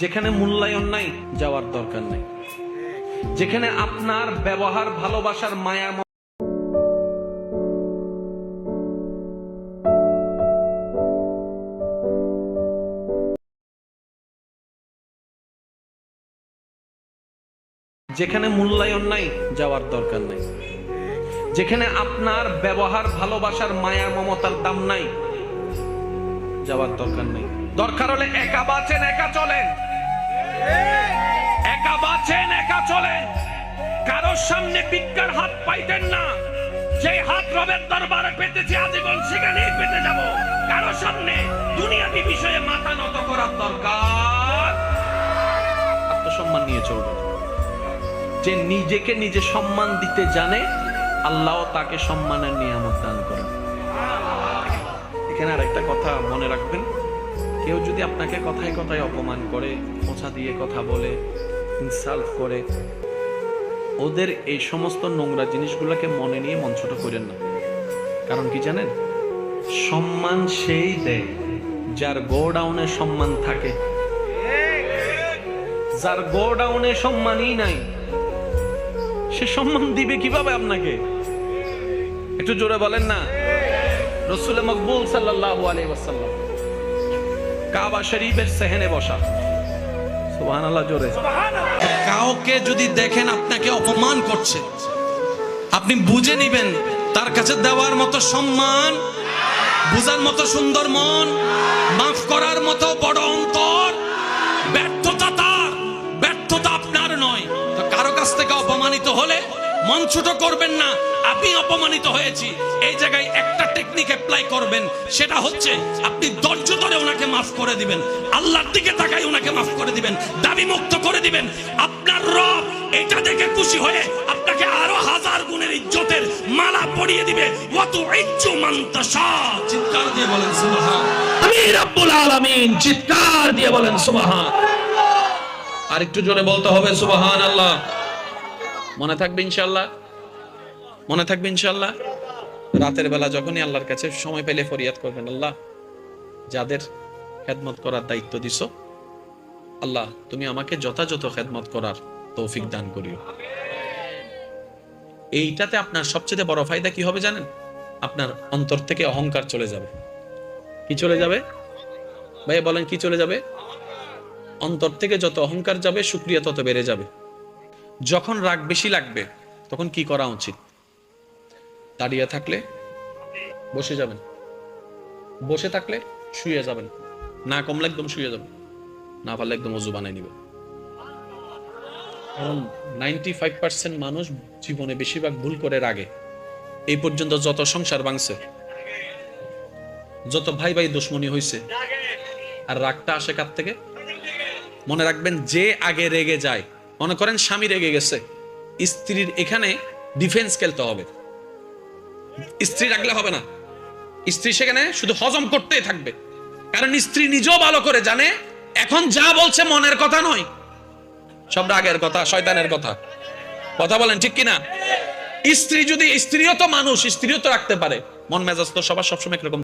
যেখানে মূল্যায়ন নাই যাওয়ার দরকার নাই। যেখানে আপনার ব্যবহার, ভালোবাসার, মায়া, যেখানে মূল্যায়ন নাই যাওয়ার দরকার নাই। যেখানে আপনার ব্যবহার, ভালোবাসার, মায়া, মমতার দাম নাই যাওয়ার দরকার নেই। দরকার হলে একা বাঁচেন, একা চলেন, একা বাঁচেন, একা চলেন। কারোর সামনে ভিক্ষার হাত পাইতেন না, যে হাত রবের দরবারে পেতেছি আজীবন সেখানেই পেতে যাব। কারোর সামনে দুনিয়াবি বিষয়ে মাথা নত করার দরকার। আত্মসম্মান নিয়ে চলবে। যে নিজেকে নিজে সম্মান দিতে জানে, আল্লাহ তাকে সম্মানের নিয়ামত দান করেন। এখানে আরেকটা কথা মনে রাখবেন, কেউ যদি আপনাকে কথায় কথায় অপমান করে, খোঁচা দিয়ে কথা বলে, ইনসাল্ট করে, ওদের এই সমস্ত নোংরা জিনিসগুলোকে মনে নিয়ে মন ছোট করেন না। কারণ কি জানেন, সম্মান সেই দেয় যার গোডাউনে সম্মান থাকে। যার গোডাউনে সম্মানই নাই, সে সম্মান দিবে কিভাবে আপনাকে? একটু জোরে বলেন না। রাসূল মকবুল সাল্লাল্লাহু আলাইহি ওয়াসাল্লাম কাবা শরীফের সেহেনে বসা, সুবহানাল্লাহ, জোরে সুবহানাল্লাহ। কাউকে যদি দেখেন আপনাকে অপমান করছে, আপনি বুঝে নেবেন তার কাছে দেওয়ার মতো সম্মান, বুঝার মতো সুন্দর মন, মাফ করার মতো বড় অন্তর। ব্যর্থতা তার, ব্যর্থতা আপনার নয়। তো কারো কাছ থেকে অপমানিত হলে মন ছোট করবেন না। আপনি অপমানিত হয়েছি, এই জায়গায় একটা টেকনিক অ্যাপ্লাই করবেন, সেটা হচ্ছে আপনি ধৈর্য ধরে ওনাকে মাফ করে দিবেন, আল্লাহর দিকে তাকাই ওনাকে মাফ করে দিবেন, দাবি মুক্ত করে দিবেন। আপনার রব এটা দেখে খুশি হয়ে আপনাকে আরো 1000 গুণের ইজ্জতের মালা পরিয়ে দিবে। ওয়াতু ইজ্জু মান তাশা। চিৎকার দিয়ে বলেন সুবহান। আমি রব্বুল আলামিন, চিৎকার দিয়ে বলেন সুবহান। আর একটু জোরে বলতে হবে সুবহানাল্লাহ। মনে থাকবে ইনশাআল্লাহ, মনে থাকবে ইনশাআল্লাহ। রাতের বেলা যখনই আল্লাহর কাছে সময় পেলে ফরিয়াদ করবেন, আল্লাহ যাদের খেদমত করার দায়িত্ব দিছো, আল্লাহ তুমি আমাকে যথাযথ খেদমত করার তৌফিক দান করিও। এইটাতে আপনার সবচেয়ে বড় ফায়দা কি হবে জানেন? আপনার অন্তর থেকে অহংকার চলে যাবে। কি চলে যাবে ভাই বলেন? কি চলে যাবে? অন্তর থেকে যত অহংকার যাবে, শুকরিয়া তত বেড়ে যাবে। যখন রাগ বেশি লাগবে তখন কি করা উচিত? দাঁড়িয়ে থাকলে বসে যাবেন, বসে থাকলে শুয়ে যাবেন, না কমলে একদম শুয়ে যাবেন, না পারলে একদম ওযু বানাই নিবেন। কারণ 95% মানুষ জীবনে বেশিরভাগ ভুল করে রাগে। এই পর্যন্ত যত সংসার ভাঙছে, যত ভাই ভাই দুশ্মনী হয়েছে, আর রাগটা আসে কার থেকে? মনে রাখবেন, যে আগে রেগে যায়, মনে করেন স্বামী রেগে গেছে, স্ত্রীর এখানে ডিফেন্স খেলতে হবে। স্ত্রী রাখলে হবে না, স্ত্রী সেখানে শুধু হজম করতেই থাকবে। কারণ স্ত্রী নিজেও ভালো করে জানে এখন যা বলছে মনের কথা নয়, সব রাগের কথা, শয়তানের কথা। কথা বলেন ঠিক কিনা? স্ত্রী যদি, স্ত্রীও তো মানুষ, স্ত্রীও তো রাখতে পারে, মন মেজাজ তো সবার সবসময় একরকম